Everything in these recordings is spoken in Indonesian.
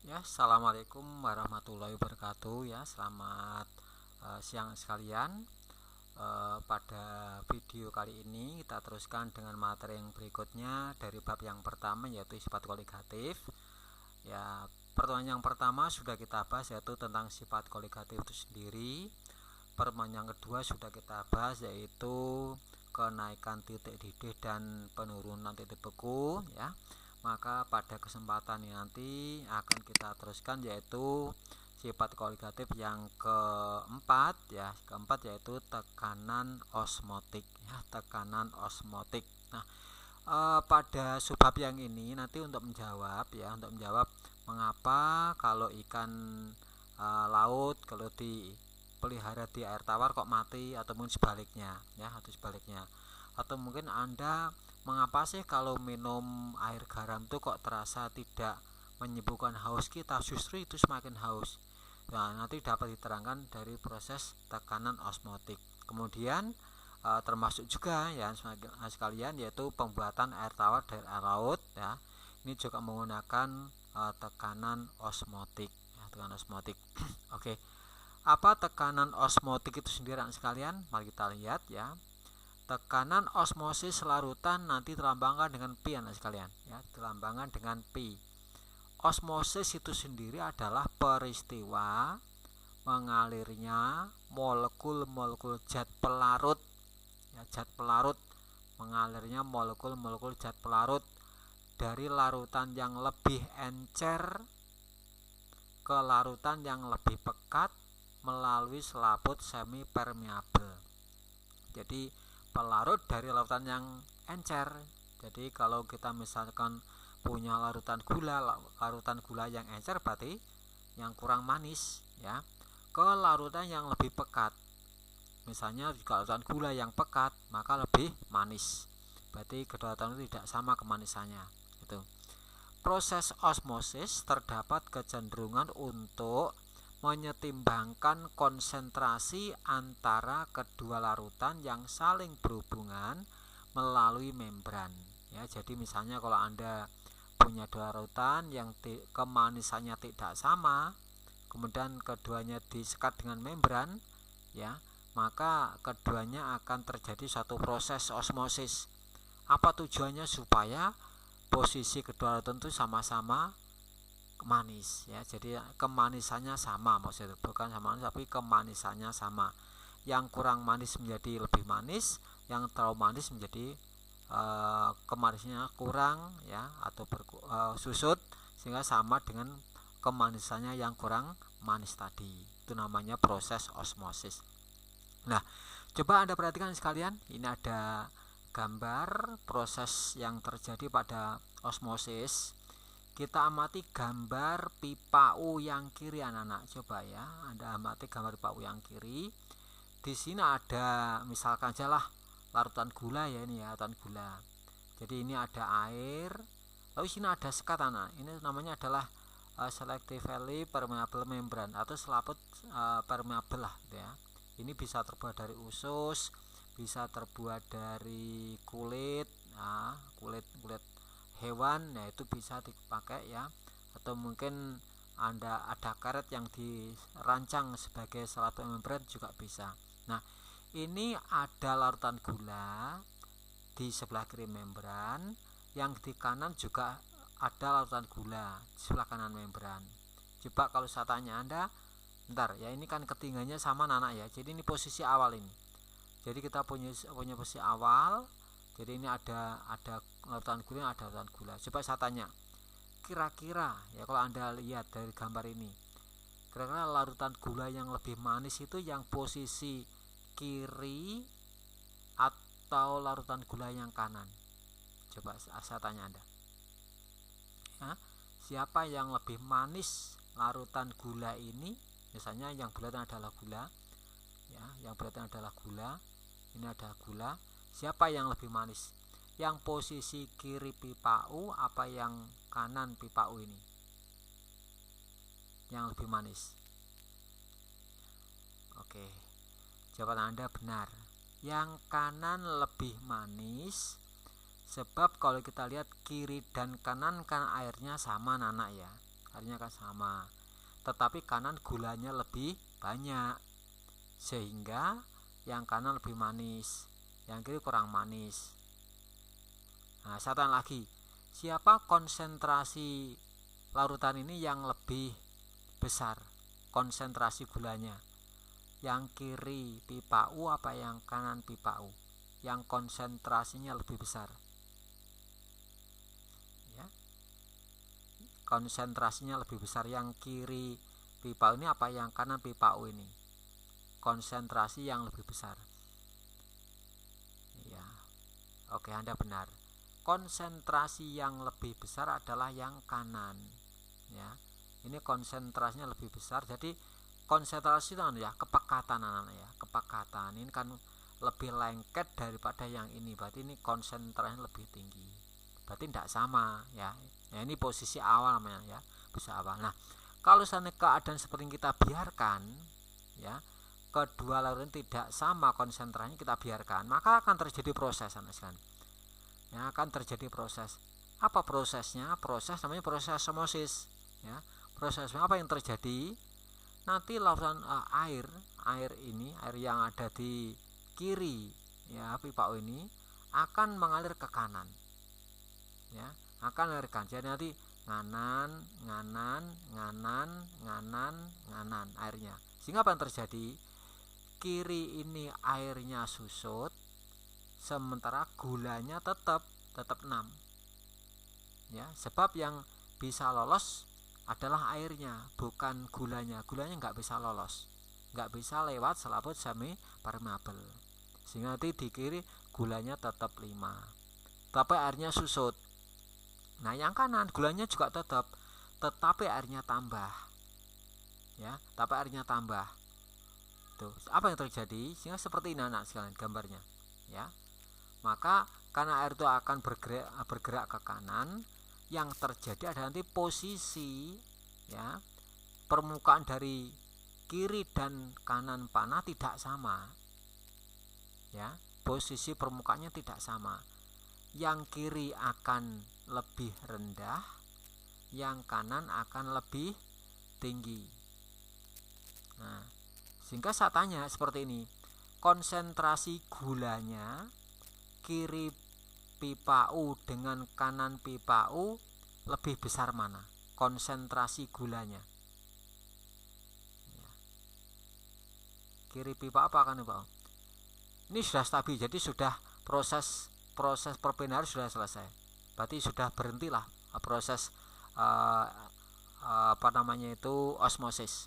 Ya, assalamualaikum warahmatullahi wabarakatuh. Ya, selamat siang sekalian. Pada video kali ini kita teruskan dengan materi yang berikutnya dari bab yang pertama yaitu sifat koligatif. Ya, pertemuan yang pertama sudah kita bahas yaitu tentang sifat koligatif itu sendiri. Pertemuan yang kedua sudah kita bahas yaitu kenaikan titik didih dan penurunan titik beku ya. Maka pada kesempatan ini nanti akan kita teruskan yaitu sifat koligatif yang keempat ya, keempat yaitu tekanan osmotik ya, tekanan osmotik. Nah, pada subbab yang ini nanti untuk menjawab mengapa kalau ikan laut kalau dipelihara di air tawar kok mati ataupun sebaliknya ya, atau sebaliknya. Atau mungkin Anda mengapa sih kalau minum air garam itu kok terasa tidak menyembuhkan haus kita, justru itu semakin haus. Nah, nanti dapat diterangkan dari proses tekanan osmotik. Kemudian termasuk juga ya sekalian yaitu pembuatan air tawar dari air laut ya. Ini juga menggunakan tekanan osmotik ya, tekanan osmotik. Oke. Apa tekanan osmotik itu sendiri sekalian? Mari kita lihat ya. Tekanan osmosis larutan nanti dilambangkan dengan pi anak sekalian ya, dilambangkan dengan pi. Osmosis itu sendiri adalah peristiwa mengalirnya molekul-molekul zat pelarut ya, zat pelarut, mengalirnya molekul-molekul zat pelarut dari larutan yang lebih encer ke larutan yang lebih pekat melalui selaput semi permeabel. Jadi pelarut dari larutan yang encer. Jadi kalau kita misalkan punya larutan gula yang encer berarti yang kurang manis ya, ke larutan yang lebih pekat. Misalnya jika larutan gula yang pekat maka lebih manis. Berarti kedua larutan itu tidak sama kemanisannya. Itu. Proses osmosis terdapat kecenderungan untuk menyetimbangkan konsentrasi antara kedua larutan yang saling berhubungan melalui membran ya. Jadi misalnya kalau Anda punya dua larutan yang kemanisannya tidak sama, kemudian keduanya disekat dengan membran ya, maka keduanya akan terjadi suatu proses osmosis. Apa tujuannya? Supaya posisi kedua larutan itu sama-sama manis ya, jadi kemanisannya sama, maksudnya bukan sama tapi kemanisannya sama. Yang kurang manis menjadi lebih manis, yang terlalu manis menjadi kemanisannya kurang ya, atau susut sehingga sama dengan kemanisannya yang kurang manis tadi. Itu namanya proses osmosis. Nah, coba Anda perhatikan sekalian, ini ada gambar proses yang terjadi pada osmosis. Kita amati gambar pipa U yang kiri anak-anak. Coba ya, Anda amati gambar pipa U yang kiri. Di sini ada misalkan aja lah larutan gula ya, ini ya, larutan gula. Jadi ini ada air. Lalu sini ada sekat anak. Ini namanya adalah selectively permeable membran atau selaput permeable lah gitu ya. Ini bisa terbuat dari usus, bisa terbuat dari kulit, kulit hewan, nah itu bisa dipakai ya. Atau mungkin Anda ada karet yang dirancang sebagai selaput membran juga bisa. Nah, ini ada larutan gula di sebelah kiri membran, yang di kanan juga ada larutan gula di sebelah kanan membran. Coba kalau saya tanya Anda, bentar ya, ini kan ketinggiannya sama anak ya. Jadi ini posisi awal ini. Jadi kita punya posisi awal. Jadi ini ada larutan gula, ada larutan gula. Coba saya tanya, kira-kira ya kalau Anda lihat dari gambar ini, kira-kira larutan gula yang lebih manis itu yang posisi kiri atau larutan gula yang kanan? Coba saya tanya Anda. Ya, siapa yang lebih manis larutan gula ini? Misalnya yang bulat adalah gula, ya, yang bulat adalah gula. Ini ada gula. Siapa yang lebih manis? Yang posisi kiri pipa U apa yang kanan pipa U ini? Yang lebih manis. Oke, jawaban Anda benar. Yang kanan lebih manis. Sebab kalau kita lihat kiri dan kanan kan airnya sama anak ya. airnya kan sama, tetapi kanan gulanya lebih banyak, sehingga yang kanan lebih manis, yang kiri kurang manis. Nah, saya tanya lagi, siapa konsentrasi larutan ini yang lebih besar konsentrasi gulanya? Yang kiri pipa U apa yang kanan pipa U? Yang konsentrasinya lebih besar. Ya. Konsentrasinya lebih besar yang kiri pipa U ini apa yang kanan pipa U ini? Konsentrasi yang lebih besar. Ya. Oke, Anda benar. Konsentrasi yang lebih besar adalah yang kanan. Ya. Ini konsentrasinya lebih besar. Jadi konsentrasi itu ya kepekatan anak-anak ya, kepekatan ini kan lebih lengket daripada yang ini, berarti ini konsentrasinya lebih tinggi, berarti tidak sama ya. Ya ini posisi awal namanya ya, posisi awal. Nah kalau seandainya keadaan seperti yang kita biarkan ya, kedua larutan tidak sama konsentrasinya, kita biarkan, maka akan terjadi proses anak-anak ya, akan terjadi proses. Apa prosesnya? Proses namanya proses osmosis ya. Proses apa yang terjadi? Nanti larutan air ini, air yang ada di kiri ya pipa U ini akan mengalir ke kanan ya, akan mengalir ke kanan. Jadi nanti nganan airnya, sehingga apa yang terjadi? Kiri ini airnya susut, sementara gulanya tetap 6 ya, sebab yang bisa lolos adalah airnya, bukan gulanya. Gulanya nggak bisa lolos, nggak bisa lewat selaput semi permeabel, sehingga nanti di kiri gulanya tetap 5, tapi airnya susut. Nah yang kanan gulanya juga tetap, tetapi airnya tambah ya, tapi airnya tambah. Tuh apa yang terjadi? Sehingga seperti ini anak sekalian gambarnya ya. Maka karena air itu akan bergerak ke kanan, yang terjadi ada nanti posisi ya, permukaan dari kiri dan kanan panah tidak sama ya, posisi permukaannya tidak sama. Yang kiri akan lebih rendah, yang kanan akan lebih tinggi. Nah sehingga saya tanya seperti ini, konsentrasi gulanya kiri pipa U dengan kanan pipa U lebih besar mana konsentrasi gulanya ya. Kiri pipa apa kan pipa U ini sudah stabil, jadi sudah proses perpindahan sudah selesai, berarti sudah berhentilah proses apa namanya itu osmosis,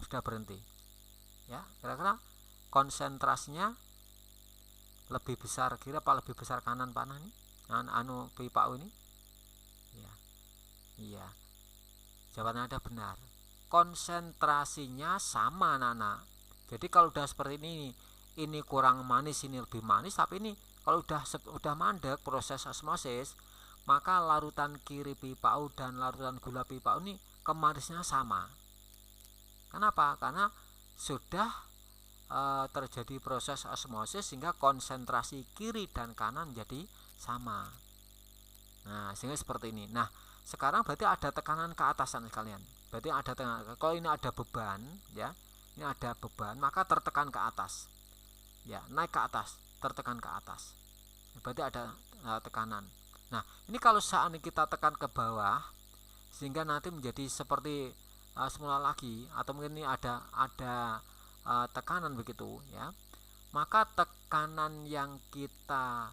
sudah berhenti ya. Kira-kira konsentrasinya lebih besar kira apa lebih besar kanan panah nih, pipa U ini? Iya, jawabannya ada benar, konsentrasinya sama anak-anak. Jadi kalau udah seperti ini kurang manis, ini lebih manis, tapi ini kalau udah mandek proses osmosis, maka larutan kiri pipa U dan larutan gula pipa U ini kemanisnya sama. Kenapa? Karena sudah terjadi proses osmosis sehingga konsentrasi kiri dan kanan jadi sama. Nah sehingga seperti ini. Nah sekarang berarti ada tekanan ke atasan sekalian, berarti ada tekanan. Kalau ini ada beban ya, ini ada beban, maka tertekan ke atas ya, naik ke atas, tertekan ke atas, berarti ada tekanan. Nah ini kalau saat ini kita tekan ke bawah, sehingga nanti menjadi seperti semula lagi, atau mungkin ini ada tekanan begitu ya, maka tekanan yang kita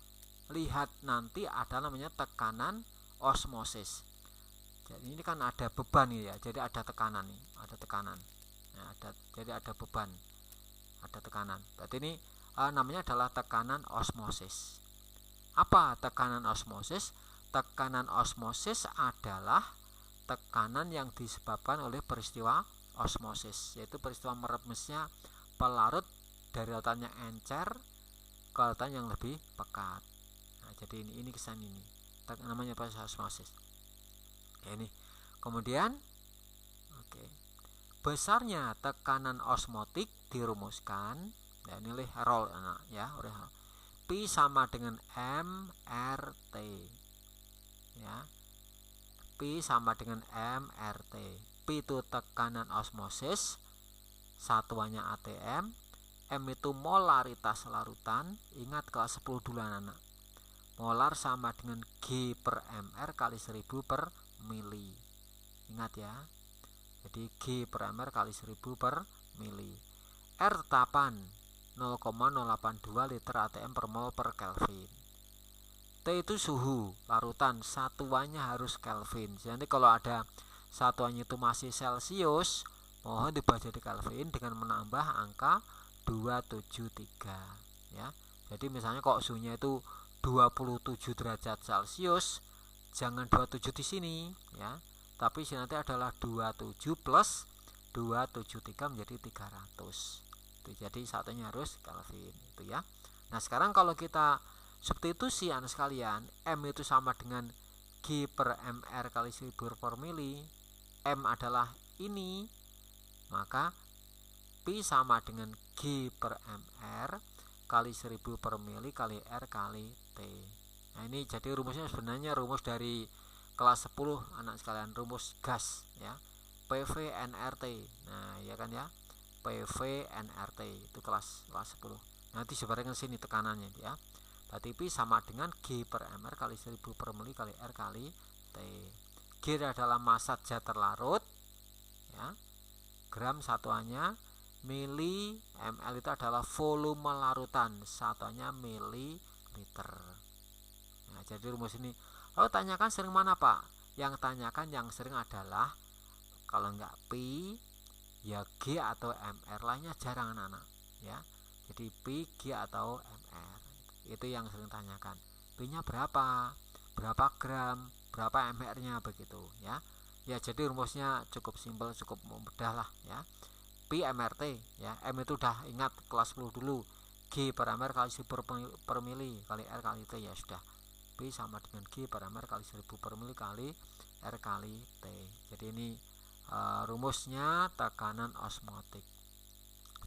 lihat nanti adalah namanya tekanan osmosis. Jadi ini kan ada beban ya, jadi ada tekanan nih, ada tekanan ya, jadi ada beban, ada tekanan, berarti ini namanya adalah tekanan osmosis. Apa tekanan osmosis? Tekanan osmosis adalah tekanan yang disebabkan oleh peristiwa osmosis, yaitu peristiwa merebesnya pelarut dari lautan yang encer ke lautan yang lebih pekat. Nah, jadi ini kesan ini namanya proses osmosis. Ya, ini kemudian besarnya tekanan osmotik dirumuskan ya, ini oleh Herold ya, oleh P sama dengan MRT ya. P P sama dengan MRT. P itu tekanan osmosis, satuannya atm. M itu molaritas larutan. Ingat kelas 10 dulu anak-anak. Molar sama dengan G per mR kali 1000 per mili. Ingat ya. Jadi G per mR kali 1000 per mili. R tetapan 0,082 liter atm per mol per Kelvin. T itu suhu larutan, satuannya harus Kelvin. Jadi kalau ada satuannya itu masih Celcius, mohon dibaca di Kelvin dengan menambah angka 273 ya. Jadi misalnya kalau suhunya itu 27 derajat Celcius, jangan 27 di sini ya. Tapi sini nanti adalah 27 plus 273 menjadi 300. Itu jadi satunya harus Kelvin itu ya. Nah, sekarang kalau kita substitusi anak sekalian, M itu sama dengan G per mR kali 1000 per mili. M adalah ini, maka P sama dengan G per mR kali 1000 per mili kali R kali T. Nah, ini jadi rumusnya sebenarnya rumus dari kelas 10 anak sekalian, rumus gas ya. PV nRT. Nah, ya kan ya. PV nRT itu kelas 10. Nanti sebarkan sini tekanannya ya. Berarti P sama dengan G per mR kali 1000 per mili kali R kali T. G adalah massa zat terlarut ya. Gram satuannya, mili, ml itu adalah volume larutan, satuannya mililiter. Nah, jadi rumus ini. Lalu tanyakan sering mana Pak? Yang tanyakan yang sering adalah kalau enggak P ya G atau mR, lainnya jarang anak-anak ya. Jadi P, G atau mR itu yang sering tanyakan. P nya berapa gram, berapa mR nya begitu ya. Ya, jadi rumusnya cukup simpel, cukup mudah lah ya. P MRT ya. M itu udah ingat kelas 10 dulu. G per mR kali 1000 per mili kali R kali T ya sudah. P sama dengan G per mR kali 1000 per mili kali R kali T. Jadi ini rumusnya tekanan osmotik.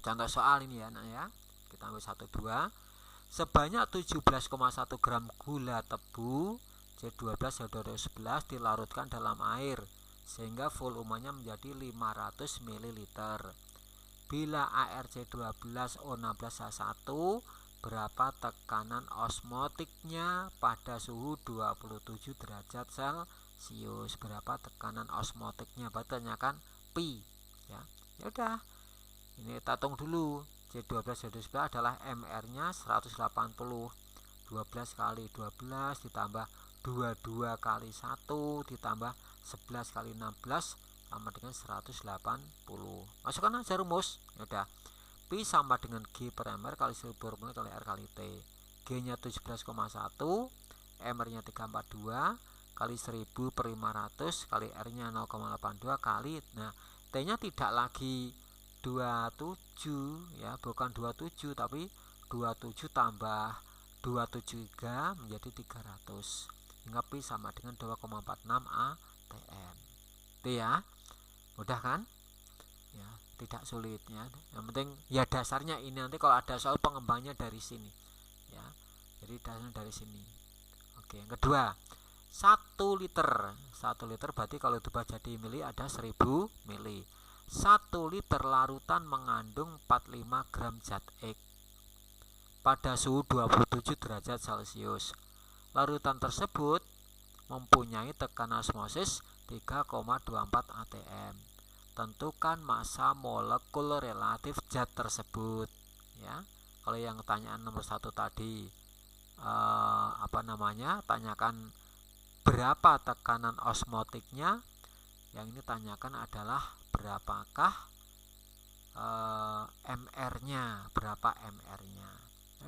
Contoh soal ini ya nak ya. Kita ambil 1 2. Sebanyak 17,1 gram gula tebu C12 H2O11 dilarutkan dalam air sehingga volumenya menjadi 500 ml. Bila ArC12O16H1, berapa tekanan osmotiknya pada suhu 27 derajat Celcius? Berapa tekanan osmotiknya? Tanyakan Pi ya. Ya udah. Ini kita hitung dulu. C12H12 adalah mR-nya 180. 12 kali 12 ditambah 22 kali 1 ditambah 11 kali 16 sama dengan 180. Masukkan aja rumus. Ya udah. Pi sama dengan G per mR kali 1000 per mili kali R kali T. G-nya 17,1, mR-nya 342 kali 1000 per 500 kali R-nya 0,82 kali. Nah, T-nya tidak lagi 27 ya, bukan 27 tapi 27 tambah 273 menjadi 300. Hingga Pi sama dengan 2,46 atm. Itu ya. Mudah kan? Ya, tidak sulit ya. Yang penting ya dasarnya ini, nanti kalau ada soal pengembangnya dari sini. Ya. Jadi dasarnya dari sini. Oke, yang kedua. 1 liter. 1 liter berarti kalau dibaca di mili ada 1000 mili. 1 liter larutan mengandung 45 gram zat X pada suhu 27 derajat Celcius. Larutan tersebut mempunyai tekanan osmosis 3,24 atm. Tentukan massa molekul relatif zat tersebut ya. Kalau yang pertanyaan nomor 1 tadi tanyakan berapa tekanan osmotiknya. Yang ini tanyakan adalah berapakah mR-nya, berapa mR-nya.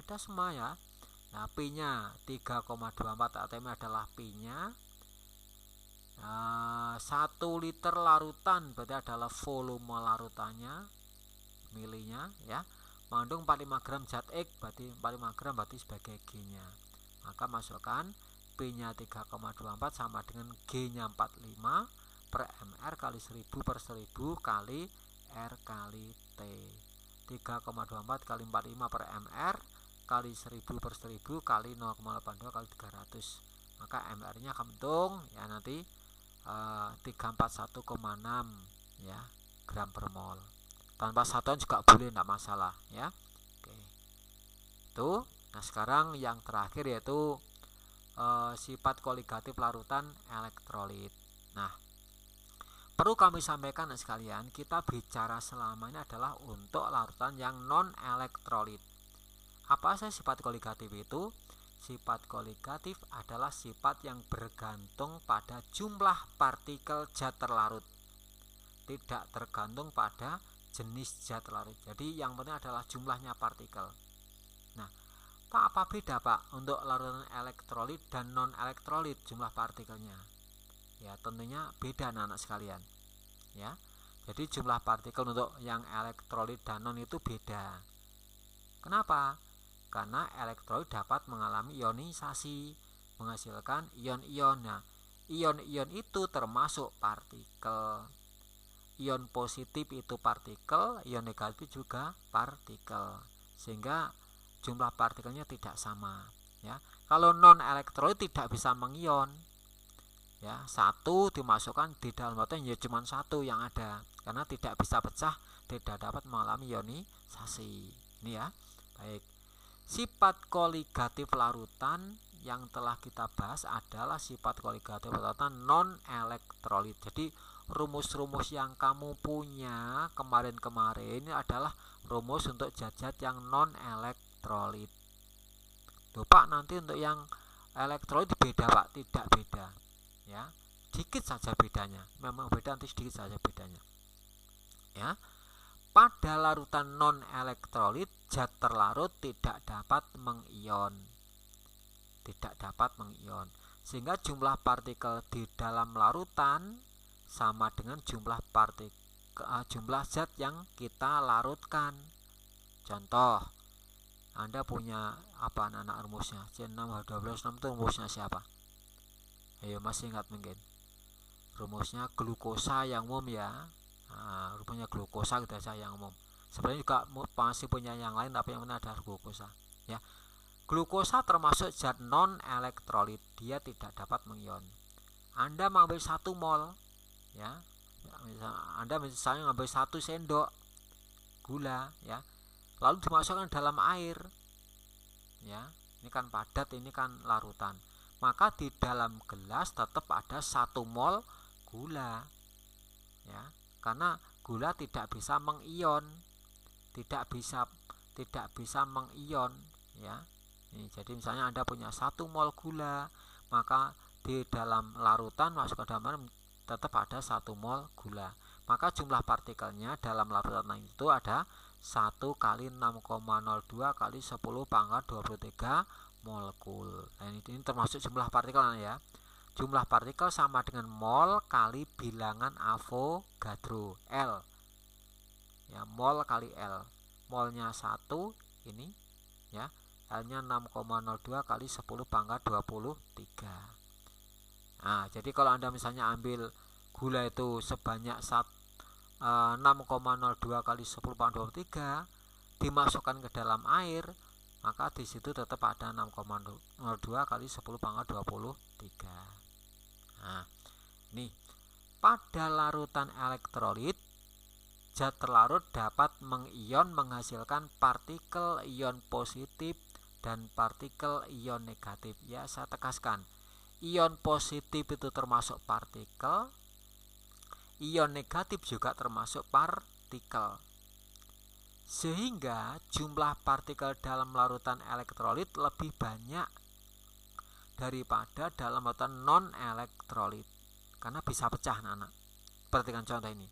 Ada semua ya. Nah, P-nya 3,24 atm adalah P-nya. 1 liter larutan berarti adalah volume larutannya, milinya ya. Mengandung 45 gram zat X, berarti 45 gram berarti sebagai G-nya. Maka masukkan P-nya 3,24 sama dengan G-nya 45 per mR kali 1000 per 1000 kali R kali T. 3,24 kali 45 per mR kali 1000 per 1000 kali 0,82 kali 300. Maka mR nya kamu hitung ya, nanti 341,6 ya gram per mol. Tanpa satuan juga boleh, tidak masalah ya. Oke. Itu. Nah, sekarang yang terakhir yaitu sifat koligatif larutan elektrolit. Nah, perlu kami sampaikan sekalian, kita bicara selama ini adalah untuk larutan yang non elektrolit. Apa sih sifat koligatif itu? Sifat koligatif adalah sifat yang bergantung pada jumlah partikel zat terlarut, tidak tergantung pada jenis zat terlarut. Jadi yang penting adalah jumlahnya partikel. Nah, Pak, apa beda Pak untuk larutan elektrolit dan non elektrolit jumlah partikelnya? Ya, tentunya beda anak-anak sekalian. Ya. Jadi jumlah partikel untuk yang elektrolit dan non itu beda. Kenapa? Karena elektrolit dapat mengalami ionisasi, menghasilkan ion-ion. Nah, ion-ion itu termasuk partikel. Ion positif itu partikel, ion negatif juga partikel. Sehingga jumlah partikelnya tidak sama. Ya, kalau non elektrolit tidak bisa mengion. Ya, satu dimasukkan di dalam botol ya cuma satu yang ada, karena tidak bisa pecah, tidak dapat mengalami ionisasi. Ini ya. Baik. Sifat koligatif larutan yang telah kita bahas adalah sifat koligatif larutan non elektrolit. Jadi rumus-rumus yang kamu punya kemarin-kemarin ini adalah rumus untuk zat-zat yang non elektrolit. Duh Pak, nanti untuk yang elektrolit beda Pak? Tidak beda. Ya, sedikit saja bedanya. Memang beda, nanti sedikit saja bedanya. Ya. Pada larutan non elektrolit, zat terlarut tidak dapat mengion. Tidak dapat mengion. Sehingga jumlah partikel di dalam larutan sama dengan jumlah zat yang kita larutkan. Contoh, Anda punya apa anak rumusnya? C6H12 itu rumusnya siapa? Ayo, masih ingat mungkin? Rumusnya glukosa yang umum ya. Nah, rupanya glukosa kita saja yang umum. Sebenarnya juga masih punya yang lain, tapi yang mana adalah glukosa. Ya, glukosa termasuk zat non elektrolit, dia tidak dapat mengion. Anda mengambil 1 mol, ya, Anda misalnya mengambil 1 sendok gula, ya, lalu dimasukkan dalam air, ya, ini kan padat, ini kan larutan. Maka di dalam gelas tetap ada 1 mol gula, ya. Karena gula tidak bisa mengion, tidak bisa mengion, ya. Ini, jadi misalnya Anda punya 1 mol gula, maka di dalam larutan masuk ke dalam tetap ada 1 mol gula. Maka jumlah partikelnya dalam larutan itu ada 1 kali 6,02 kali 10 pangkat 23 molekul. Nah, ini termasuk jumlah partikel ya. Jumlah partikel sama dengan mol kali bilangan Avogadro, L. Ya, mol kali L. Molnya 1 ini, ya. L-nya 6,02 kali 10 pangkat 23. Nah, jadi kalau Anda misalnya ambil gula itu sebanyak 6,02 kali 10 pangkat 23 dimasukkan ke dalam air, maka di situ tetap ada 6,02 kali 10 pangkat 23. Nah, ini pada larutan elektrolit, zat terlarut dapat mengion menghasilkan partikel ion positif dan partikel ion negatif. Ya, saya tegaskan, ion positif itu termasuk partikel, ion negatif juga termasuk partikel. Sehingga jumlah partikel dalam larutan elektrolit lebih banyak daripada dalam larutan non elektrolit, karena bisa pecah anak-anak. Perhatikan contoh ini.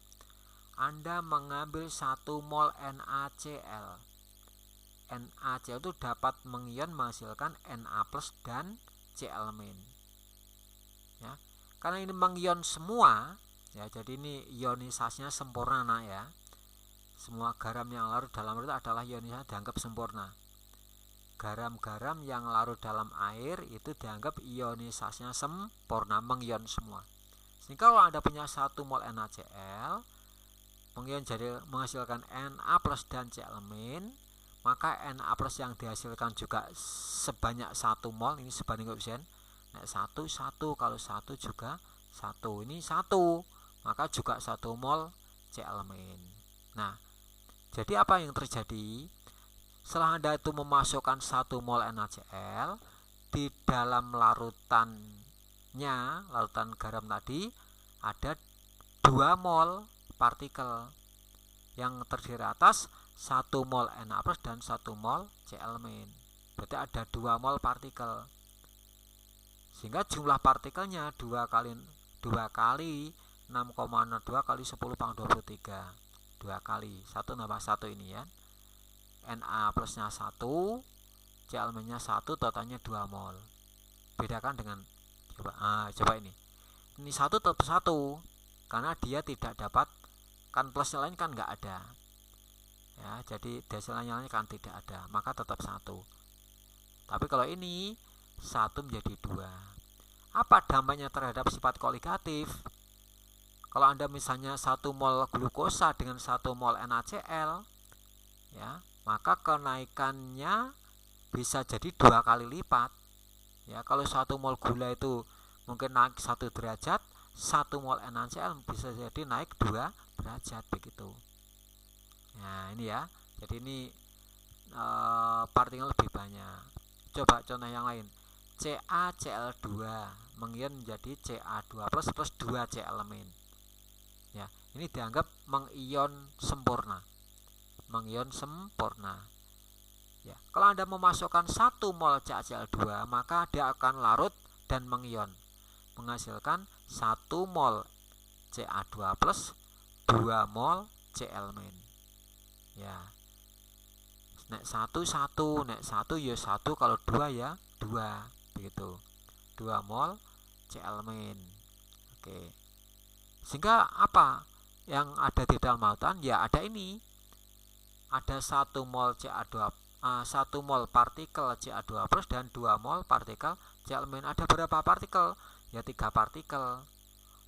Anda mengambil 1 mol NaCl. NaCl itu dapat mengion menghasilkan Na+ dan Cl-. Ya. Karena ini mengion semua, ya, jadi ini ionisasinya sempurna nah, ya. Semua garam yang larut dalam air adalah ionisasi dianggap sempurna. Garam-garam yang larut dalam air itu dianggap ionisasinya sempurna, mengion semua. Sehingga kalau Anda punya 1 mol NaCl mengion jadi menghasilkan Na+ dan Cl-, maka Na+ yang dihasilkan juga sebanyak 1 mol, ini sebanding koefisien. Nah, 1 kalau 1 juga 1. Ini 1, maka juga 1 mol C elemen. Nah, jadi apa yang terjadi? Setelah Anda itu memasukkan 1 mol NaCl, di dalam larutannya, larutan garam tadi, ada 2 mol partikel yang terdiri atas 1 mol Na+ dan 1 mol C elemen. Berarti ada 2 mol partikel. Sehingga jumlah partikelnya 2 kali 6,02 kali 10 pangkat 23. 2 kali 1 tambah 1 ini ya. Na plusnya 1, C elemennya 1, totalnya 2 mol. Bedakan dengan coba ini. Ini 1 tetap 1 karena dia tidak dapat, kan plusnya lain kan nggak ada. Ya, jadi desilnya kan tidak ada, maka tetap 1. Tapi kalau ini 1 menjadi 2. Apa dampaknya terhadap sifat koligatif? Kalau Anda misalnya 1 mol glukosa dengan 1 mol NaCl, ya, maka kenaikannya bisa jadi 2 kali lipat. Ya, kalau 1 mol gula itu mungkin naik 1 derajat, 1 mol NaCl bisa jadi naik 2 derajat begitu. Nah, ini ya. Jadi ini partikel lebih banyak. Coba contoh yang lain. CaCl2 mengion menjadi Ca2+ plus 2 C elemen. Ya, ini dianggap mengion sempurna. Mengion sempurna. Ya, kalau Anda memasukkan 1 mol CaCl2, maka dia akan larut dan mengion, menghasilkan 1 mol Ca2+ plus 2 mol C elemen. Ya. Nek 1 ya 1, kalau 2 ya 2 begitu. 2 mol C elemen. Oke. Sehingga apa yang ada di dalam lautan? Ya ada ini. Ada 1 mol Ca2, 1 mol partikel Ca2+ dan 2 mol partikel C elemen. Ada berapa partikel? Ya 3 partikel.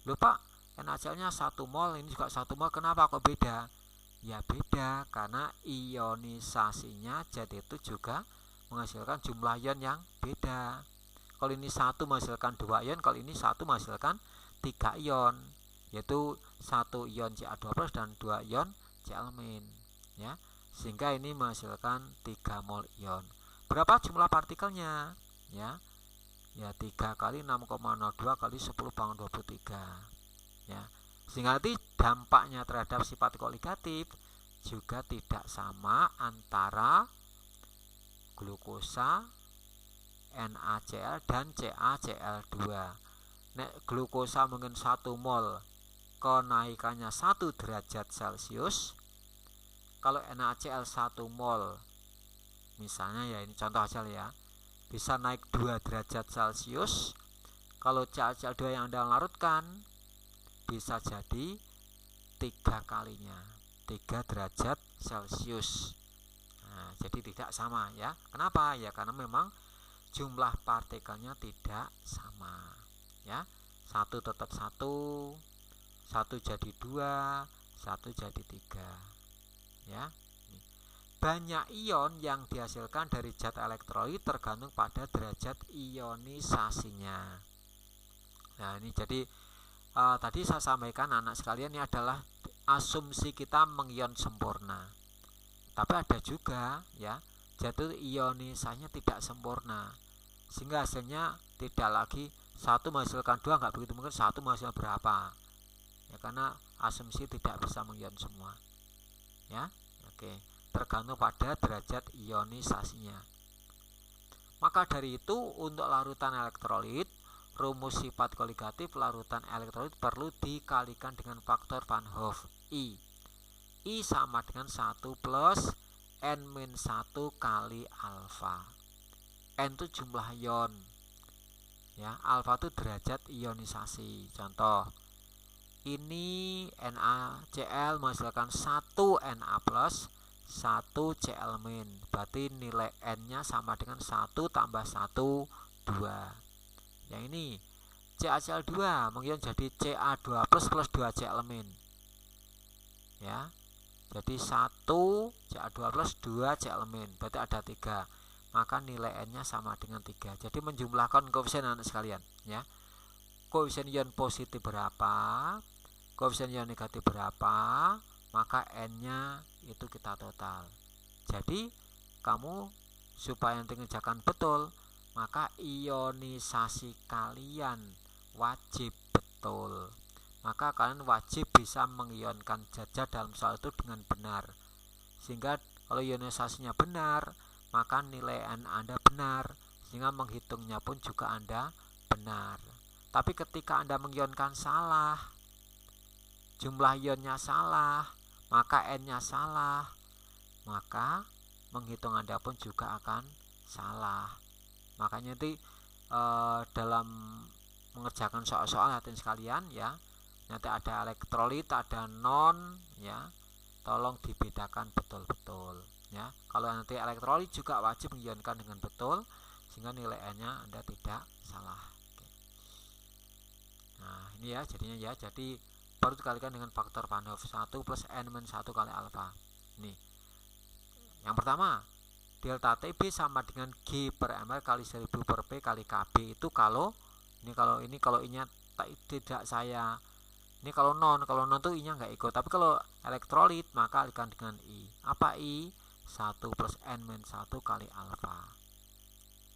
Loh Pak, NaCl-nya 1 mol, ini juga 1 mol, kenapa kok beda? Ya beda karena ionisasinya zat itu juga menghasilkan jumlah ion yang beda. Kalau ini 1 menghasilkan 2 ion, kalau ini 1 menghasilkan 3 ion, yaitu 1 ion Ca2+ dan 2 ion C elemen, ya. Sehingga ini menghasilkan 3 mol ion. Berapa jumlah partikelnya? Ya. Ya 3 kali 6,02 kali 10 pangkat 23. Ya. Sehingga nanti dampaknya terhadap sifat koligatif juga tidak sama antara glukosa, NaCl dan CaCl2. Nek glukosa mungkin 1 mol kenaikannya 1 derajat Celcius. Kalau NaCl 1 mol, misalnya ya ini contoh aja ya, bisa naik 2 derajat Celcius. Kalau CaCl2 yang Anda larutkan bisa jadi 3 kalinya, 3 derajat Celcius. Nah, jadi tidak sama ya. Kenapa? Ya karena memang jumlah partikelnya tidak sama. Ya, 1 tetap 1, 1 jadi 2, 1 jadi 3. Ya. Banyak ion yang dihasilkan dari zat elektrolit tergantung pada derajat ionisasinya. Nah, ini jadi tadi saya sampaikan anak sekalian, ini adalah asumsi kita mengion sempurna. Tapi ada juga ya zat ionisasinya tidak sempurna, sehingga hasilnya tidak lagi 1 menghasilkan 2, nggak begitu, mungkin 1 menghasilkan berapa ya, karena asumsi tidak bisa mengion semua ya. Oke, tergantung pada derajat ionisasinya. Maka dari itu untuk larutan elektrolit, rumus sifat koligatif larutan elektrolit perlu dikalikan dengan faktor Van Hoff I. I sama dengan 1 plus N-1 kali alfa. N itu jumlah ion. Ya, alfa itu derajat ionisasi. Contoh, ini NaCl menghasilkan 1 Na+, 1 C elemen. Berarti nilai N-nya sama dengan 1 tambah 1, 2. Yang ini CaCl2 mengion jadi Ca2+ plus 2 C elemen. Ya. Jadi 1 Ca2 plus 2 C elemen. Berarti ada 3. Maka nilai N-nya sama dengan 3. Jadi menjumlahkan koefisien anak sekalian, ya. koefisien ion positif berapa, koefisien ion negatif berapa, maka N-nya itu kita total. Jadi kamu supaya nanti ngerjakan betul, maka ionisasi kalian wajib betul. Maka kalian wajib bisa mengionkan zat dalam soal itu dengan benar. Sehingga kalau ionisasinya benar, maka nilai N Anda benar, sehingga menghitungnya pun juga Anda benar. Tapi ketika Anda mengionkan salah, jumlah ionnya salah, maka N-nya salah, maka menghitung Anda pun juga akan salah. Makanya nanti dalam mengerjakan soal-soal hadirin sekalian ya, nanti ada elektrolit, ada non ya, tolong dibedakan betul-betul ya. Kalau nanti elektrolit juga wajib mengionkan dengan betul, sehingga nilai N-nya Anda tidak salah. Oke. Nah ini ya jadinya ya, jadi baru dikalikan dengan faktor Van Hoff 1 plus N-1 kali alfa. Nih yang pertama, delta TB sama dengan G per ml kali 1000 per P kali KB. Itu kalau I-nya tidak saya, ini kalau non tuh I-nya nggak ikut. Tapi kalau elektrolit maka kalikan dengan I. Apa I? 1 plus N-1 kali alfa.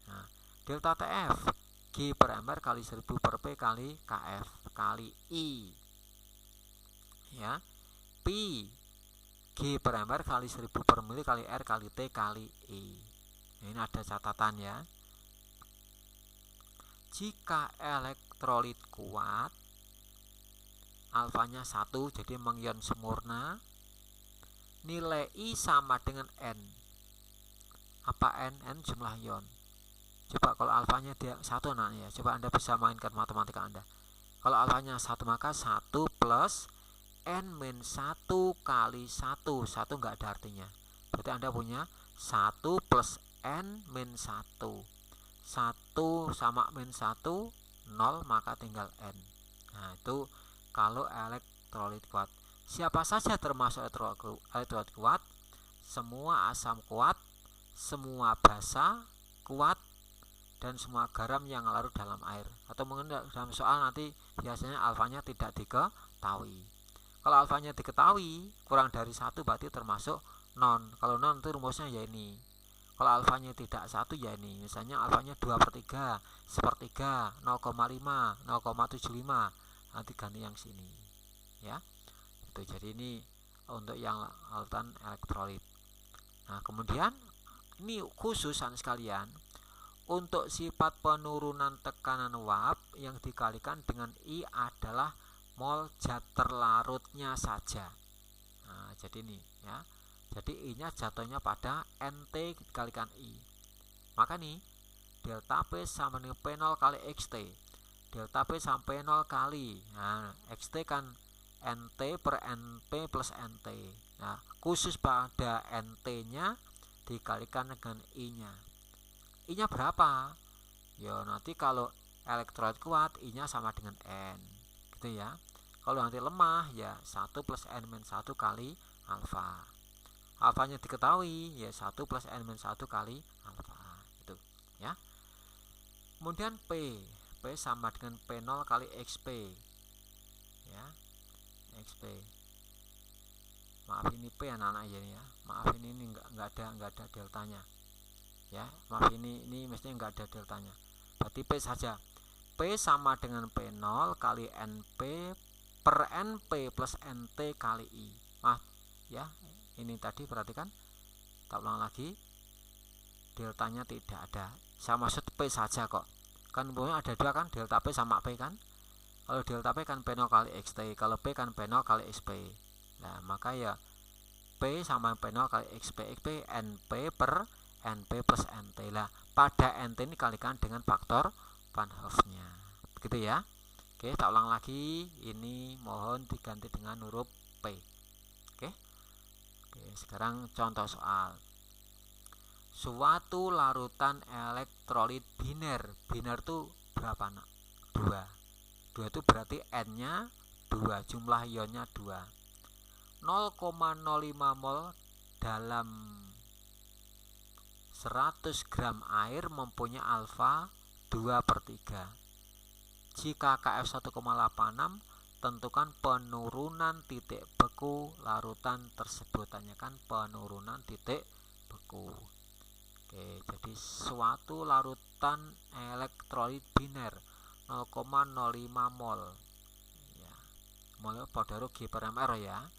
Nah, delta TF G per ml kali 1000 per P kali KF kali I. Ya, Pi G per ml kali 1000 per mili kali R kali T kali I. Ini ada catatan ya. Jika elektrolit kuat, alfanya 1, jadi mengion sempurna, nilai I sama dengan N. Apa N? N jumlah ion. Coba kalau alfanya dia 1 ya, coba Anda bisa mainkan matematika Anda. Kalau alfanya 1 maka 1 plus N-1 kali 1 nggak ada artinya. Berarti Anda punya 1 plus N-1. 1 sama min 1 0, maka tinggal N. Nah itu kalau elektrolit kuat. Siapa saja termasuk elektrolit kuat? Semua asam kuat, semua basa kuat, dan semua garam yang larut dalam air. Atau mungkin dalam soal nanti biasanya alfanya tidak diketahui. Kalau alfanya diketahui kurang dari 1 berarti termasuk non. Kalau non itu rumusnya ya ini. Kalau alfanya tidak 1 ya ini. Misalnya alfanya 2/3, 1/3, 0,5, 0,75. Nanti ganti yang sini. Ya. Itu jadi ini untuk yang larutan elektrolit. Nah, kemudian ini khususan sekalian untuk sifat penurunan tekanan uap yang dikalikan dengan I adalah mol zat terlarutnya saja. Nah, jadi ini ya. Jadi I-nya jatuhnya pada NT dikalikan I. Maka nih delta P sama dengan P0 kali XT. Delta P sampai 0 kali. Nah, XT kan NT per NP plus NT. Nah, khusus pada NT-nya dikalikan dengan I-nya. I-nya berapa? Ya nanti kalau elektrolit kuat I-nya sama dengan N. Gitu ya. Kalau nanti lemah ya 1 plus N-1 kali alfa. Alfanya diketahui ya 1 plus N-1 kali alfa. Itu ya. Kemudian P sama dengan P0 kali XP. Ya. XP. Maaf ini P anak-anak ya. Maaf ini enggak ada deltanya. Ya, maaf ini mestinya enggak ada deltanya. Berarti P saja. P sama dengan P0 kali NP per NP plus NT kali I. Maaf ya, ini tadi perhatikan. Tak ulang lagi. Deltanya tidak ada. Saya maksud P saja kok. Kan pokoknya ada dua kan, delta P sama P kan. Kalau delta P kan P0 kali XT, kalau P kan P0 kali XP. Nah, maka ya P sama P0 kali XP NP per NP plus NT. Lah, pada NT ini kalikan dengan faktor Van Hoff-nya. Begitu ya. Oke, tak ulang lagi. Ini mohon diganti dengan huruf P. Oke. Oke, sekarang contoh soal. Suatu larutan elektrolit biner. Biner itu berapa, Nak? 2 itu berarti N-nya 2, jumlah ionnya 2. 0,05 mol dalam 100 gram air mempunyai alfa 2/3. Jika KF 1,86, tentukan penurunan titik beku larutan tersebut. Tanyakan penurunan titik beku. Oke, jadi suatu larutan elektrolit biner 0,05 mol. Ya, mol pada G per mr ya.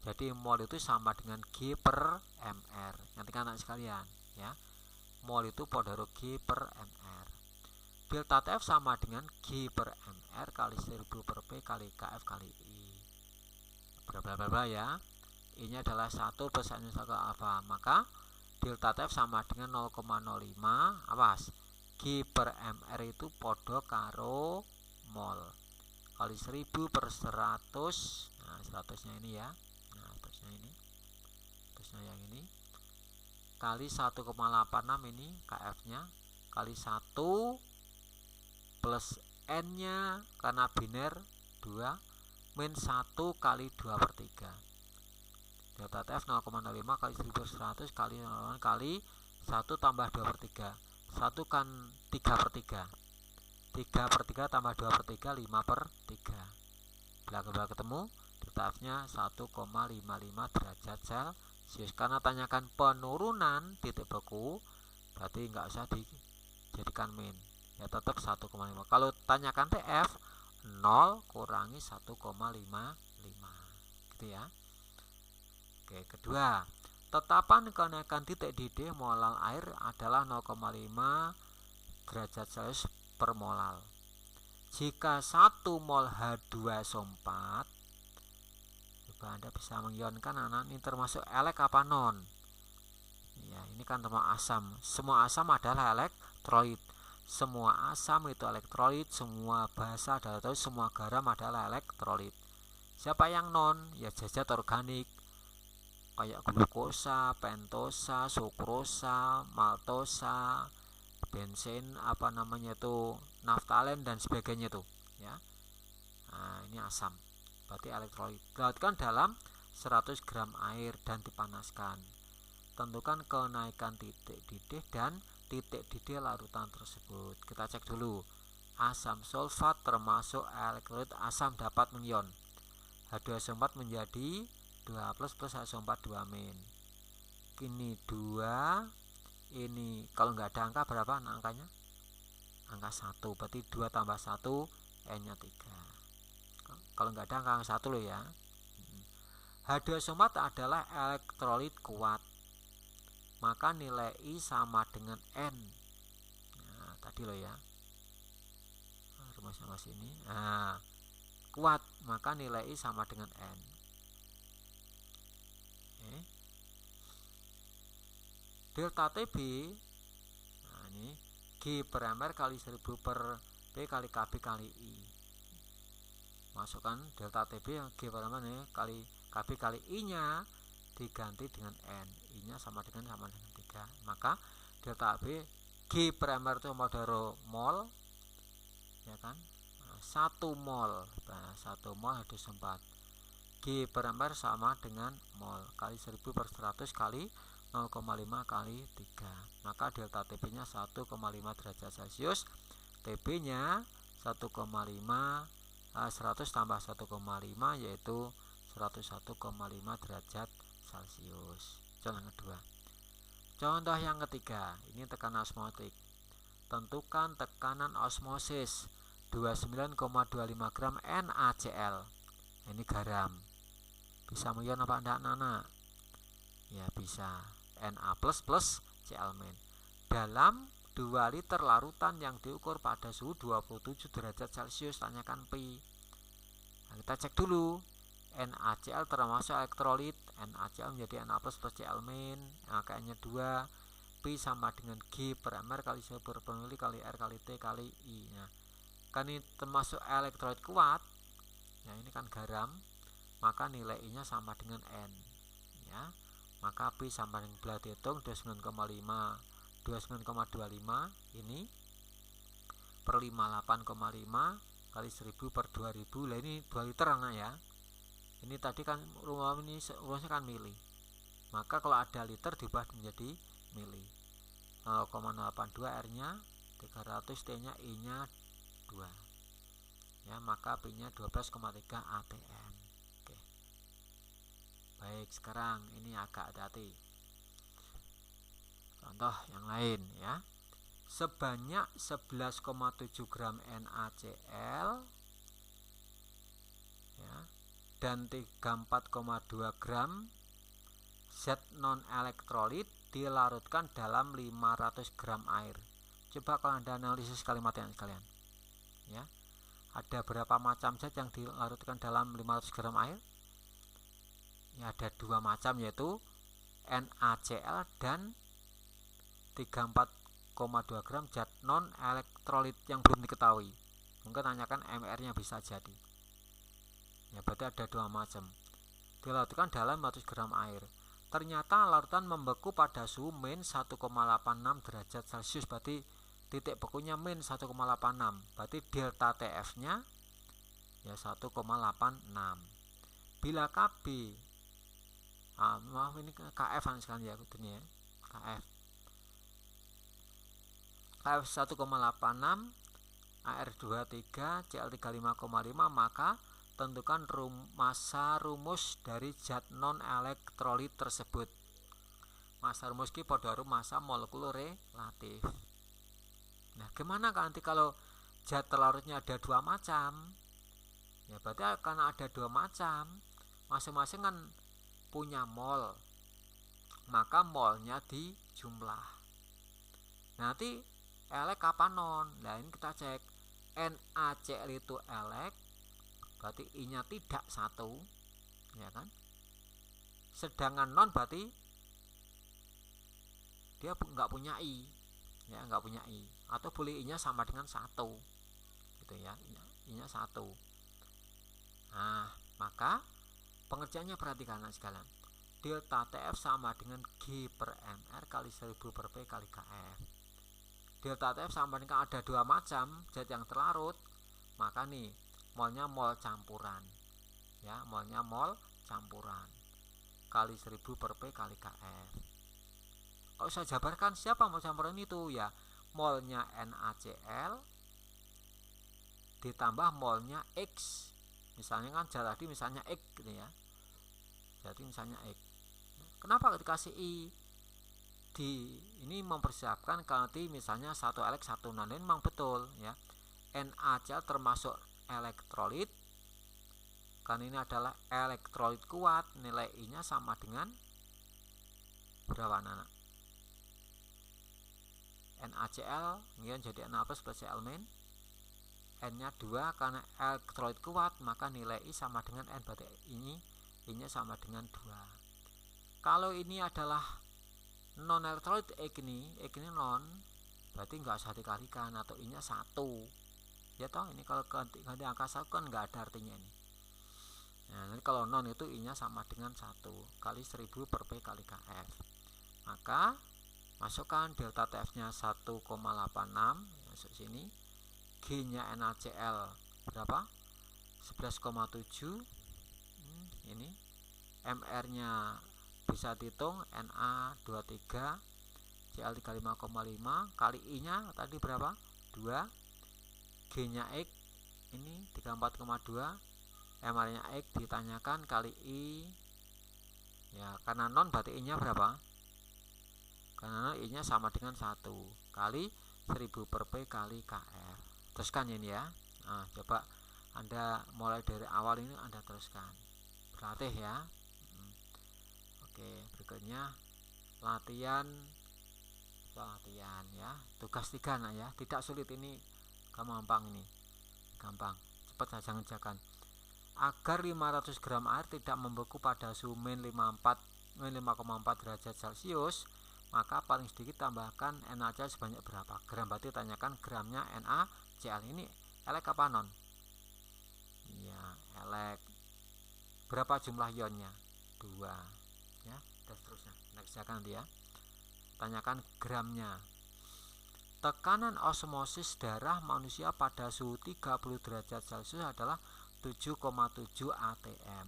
Jadi mol itu sama dengan G per mr. Nanti anak sekalian ya. Mol itu pada G per mr. Delta TF sama dengan G per mr kali 1000 per P kali KF kali I. Bla ya. I-nya adalah 1 plus minus 1 alfa. Maka delta TF sama dengan 0,05. Awas. G per mr itu podo karo mol. Kali 1000 per 100. Nah, 100-nya ini ya. Nah, 100-nya ini. 100-nya yang ini. Kali 1,86 ini KF-nya. Kali 1 plus N-nya karena biner 2 min 1 kali 2 per 3. Delta TF 0,05 kali 1100 kali 0 kali 1 tambah 2 per 3. 1 kan 3 per 3. 3 per 3 tambah 2 per 3, 5 per 3. Bila ketemu, delta F-nya 1,55 derajat Celcius. Karena tanyakan penurunan titik beku, berarti nggak usah dijadikan min. Ya tetap 1,5. Kalau tanyakan TF 0 kurangi 1,55 gitu ya. Oke, kedua, tetapan kenaikan titik didih molal air adalah 0,5 derajat Celcius per molal. Jika 1 mol H2SO4, coba Anda bisa mengionkan anak ini termasuk elek apa non? Ya, ini kan termasuk asam. Semua asam adalah elektrolit. Semua asam itu elektrolit, semua basa adalah elektrolit, semua garam adalah elektrolit. Siapa yang non? Ya zat organik kayak glukosa, pentosa, sukrosa, maltosa, bensin, apa namanya itu, naftalen dan sebagainya itu ya. Nah, ini asam. Berarti elektrolit. Dilakukan dalam 100 gram air dan dipanaskan. Tentukan kenaikan titik didih dan titik didih larutan tersebut. Kita cek dulu. Asam sulfat termasuk elektrolit asam dapat mengion. H2SO4 menjadi 2 plus H2SO4 2 min. Ini 2. Ini kalau nggak ada angka berapa angkanya? Angka 1. Berarti 2 tambah 1 N-nya 3. Kalau nggak ada angka 1 loh ya. H2SO4 adalah elektrolit kuat. Maka nilai I sama dengan N. Nah, tadi loh ya. Rumusnya masih ini. Nah, kuat, maka nilai I sama dengan N. Oke. Delta TB, nah ini G per mr kali 1000 per P kali KB kali I. Masukkan delta TB yang G per mr ini kali KB kali I-nya diganti dengan N. I-nya sama dengan 3. Maka delta AB G per mr itu modaro mol ya kan. 1 mol. Nah, 1 mol H2SO4. G per mr sama dengan mol kali 1000 per 100 kali 0,5 kali 3. Maka delta TB-nya 1,5 derajat Celcius. TB-nya 1,5 100 tambah 1,5 yaitu 101,5 derajat Celcius. Contoh kedua. Contoh yang ketiga, ini tekanan osmotik. Tentukan tekanan osmosis 29,25 gram NaCl. Ini garam. Bisa mengion apa enggak anak-anak? Ya bisa. Na plus Cl-. Dalam 2 liter larutan yang diukur pada suhu 27 derajat Celcius. Tanyakan pi. Nah, kita cek dulu. NaCl termasuk elektrolit. NaCl menjadi Na plus Cl-. Nah, kayaknya 2. Pi sama dengan G per mr kali 1000 per mili kali R kali T kali I. Nah, kan ini termasuk elektrolit kuat. Ya, ini kan garam. Maka nilai I-nya sama dengan N. Ya. Maka Pi sama dengan belah dihitung 29,25 ini per 58,5 kali 1000 per 2000. Lah ini 2 liter anak ya. Ini tadi kan rumusnya kan mili. Maka kalau ada liter diubah menjadi mili. 0,082 R-nya 300, T-nya I-nya 2. ya, maka P-nya 12,3 atm. Oke. Baik, sekarang ini agak hati-hati. Contoh yang lain ya. Sebanyak 11,7 gram NaCl ya, dan 34,2 gram zat non elektrolit dilarutkan dalam 500 gram air. Coba kalau Anda analisis kalimat yang sekalian ya, ada berapa macam zat yang dilarutkan dalam 500 gram air? Ya, ada dua macam, yaitu NaCl dan 34,2 gram zat non elektrolit yang belum diketahui. Mungkin tanyakan MR-nya bisa jadi. Ya, berarti ada dua macam. Dilarutkan dalam 500 gram air. Ternyata larutan membeku pada suhu min 1,86 derajat Celcius. Berarti titik bekunya min 1,86. Berarti delta TF-nya ya 1,86. Bila KB maaf ini KF sekali ya, ya. KF 1,86 AR23 Cl35,5, maka tentukan massa rumus dari zat non elektrolit tersebut. Massa rumus ki pada massa molekul relatif. Nah, gimana nanti kalau zat terlarutnya ada dua macam? Ya, berarti karena ada dua macam, masing-masing kan punya mol, maka molnya dijumlah. Nanti elek apa non? Nah, ini kita cek. NaCl itu elek, berarti I-nya tidak satu, ya kan? Sedangkan non berarti dia nggak punya I, ya, nggak punya I. Atau boleh I-nya sama dengan satu, gitu ya, I-nya satu. Nah, maka pengerjaannya perhatikan sekalian. Delta TF sama dengan G per MR kali 1000 per P kali KF. Delta TF sama dengan ada dua macam zat yang terlarut, maka nih molnya mol campuran, ya, molnya mol campuran kali 1000 per P kali KF. Kalau saya jabarkan siapa mol campuran itu, ya molnya NaCl ditambah molnya X. Misalnya kan tadi misalnya X gitu ya. Jadi misalnya X. Kenapa dikasih I? Ini mempersiapkan kalau nanti misalnya satu elek satu non. Ini memang betul ya. NaCl termasuk elektrolit. Kan ini adalah elektrolit kuat, nilai I-nya sama dengan berapa anak? NaCl kemudian jadi Na plus Cl min. N-nya 2, karena elektrolit kuat maka nilai I sama dengan N, berarti I-nya sama dengan 2. Kalau ini adalah non elektrolit X ini non, berarti nggak usah dikalikan atau I-nya 1, ya toh. Ini kalau ganti angka 1 kan nggak ada artinya ini. Nah, nanti kalau non itu I-nya sama dengan 1 kali 1000 per P kali KF. Maka masukkan delta TF-nya 1,86, masuk sini. G-nya NaCl berapa? 11,7. Ini MR-nya bisa dihitung, Na23 Cl35,5 kali I-nya tadi berapa? 2. G-nya X ini 34,2. MR-nya X ditanyakan kali I. Ya, karena non berarti I-nya berapa? Karena I-nya sama dengan 1 kali 1000 per P kali KF. Teruskan ini ya. Nah, coba Anda mulai dari awal ini Anda teruskan. Berlatih ya. Oke, berikutnya latihan ya. Tugas 3 nah ya. Tidak sulit ini, gampang ini. Gampang. Cepat saja ngerjakan. Agar 500 gram air tidak membeku pada suhu min 5,4 derajat Celcius, maka paling sedikit tambahkan NaCl sebanyak berapa gram. Berarti tanyakan gramnya NaCl. Ini elek apa non? Ya, elek. Berapa jumlah ionnya? 2. Ya, dan seterusnya. Kita kerjakan nanti ya. Tanyakan gramnya. Tekanan osmosis darah manusia pada suhu 30 derajat Celcius adalah 7,7 atm.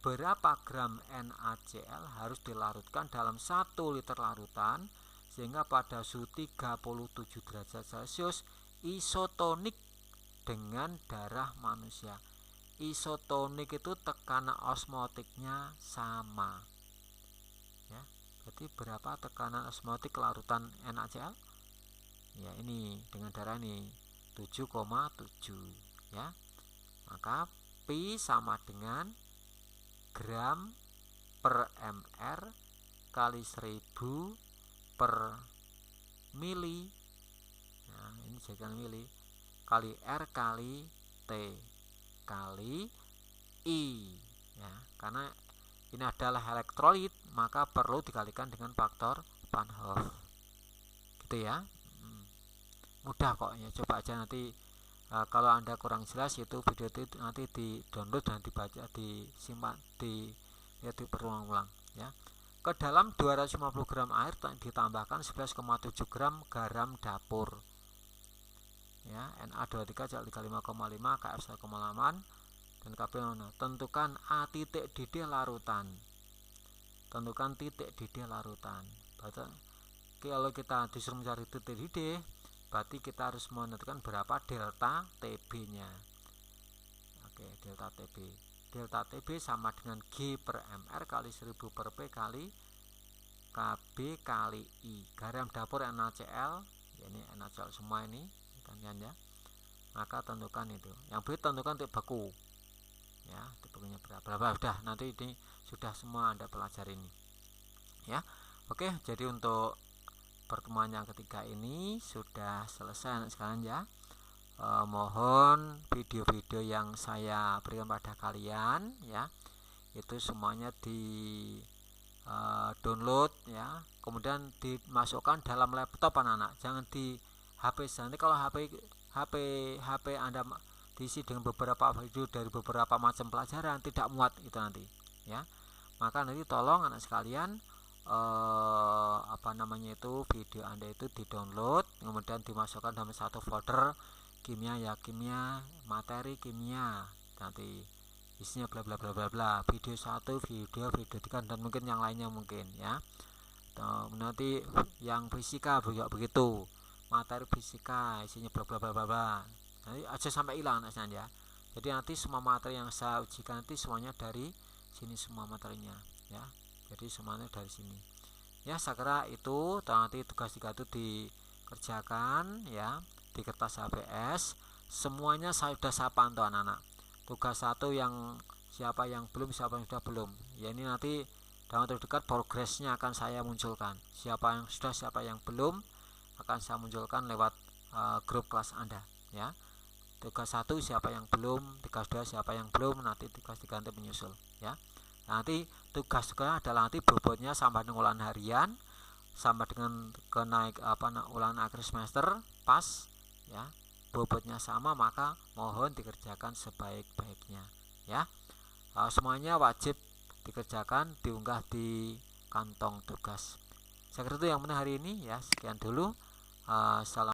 Berapa gram NaCl harus dilarutkan dalam 1 liter larutan sehingga pada suhu 37 derajat Celcius isotonik dengan darah manusia. Isotonik itu tekanan osmotiknya sama ya. Jadi berapa tekanan osmotik larutan NaCl? Ya ini dengan darah ini 7,7 ya. Maka Pi sama dengan gram per mr kali 1000 per mili. Nah, ini jadikan mili kali R kali T kali I ya. Karena ini adalah elektrolit, maka perlu dikalikan dengan faktor Van Hoff. Gitu ya. Mudah kok ya, coba aja nanti kalau Anda kurang jelas itu video itu nanti di download dan dibaca, disimpan, di berulang-ulang ya. Ke dalam 250 gram air ditambahkan 11,7 gram garam dapur ya. Na23 3,5,5 KF 1,8 dan KP0. Tentukan A titik DD larutan. Tentukan titik DD larutan. Berarti kalau kita disuruh mencari titik DD, berarti kita harus menentukan berapa delta TB nya. Oke, delta TB. Delta TB sama dengan G per mr kali 1000 per P kali KB kali I. Garam dapur NaCl, ya ini NaCl semua ini kan ya. Maka tentukan itu. Yang B tentukan tipe beku. Ya, tipe bekunya berapa? Sudah, nanti ini sudah semua Anda pelajari ini. Ya. Oke, jadi untuk pertemuan yang ketiga ini sudah selesai sekalian ya. Mohon video-video yang saya berikan pada kalian ya, itu semuanya di download ya, kemudian dimasukkan dalam laptop anak-anak, jangan di HP. Nanti kalau HP Anda diisi dengan beberapa video dari beberapa macam pelajaran, tidak muat itu nanti ya. Maka nanti tolong anak sekalian video Anda itu di-download, kemudian dimasukkan dalam satu folder kimia ya kimia, materi kimia, nanti isinya bla bla bla bla bla, video 1, video 3 dan mungkin yang lainnya mungkin ya. Nanti yang fisika juga begitu, materi fisika isinya bla bla bla bla bla. Nanti aja sampai hilang ya. Jadi nanti semua materi yang saya ujikan nanti semuanya dari sini, semua materinya ya. Jadi semuanya dari sini. Ya, saya kira itu nanti tugas 3 itu dikerjakan ya di kertas HBS. Semuanya sudah saya pantau anak-anak. Tugas 1 yang siapa yang belum, siapa yang sudah belum. Ya ini nanti dalam waktu dekat progresnya akan saya munculkan. Siapa yang sudah, siapa yang belum akan saya munculkan lewat grup kelas Anda ya. Tugas 1 siapa yang belum, tugas 2 siapa yang belum, nanti tugas 3 nanti menyusul ya. Nanti tugas juga adalah nanti bobotnya sama dengan ulangan harian, sama dengan kenaik ulangan akhir semester pas ya, bobotnya sama, maka mohon dikerjakan sebaik-baiknya ya. Semuanya wajib dikerjakan, diunggah di kantong tugas. Saya kira itu yang benar hari ini ya. Sekian dulu. Salam.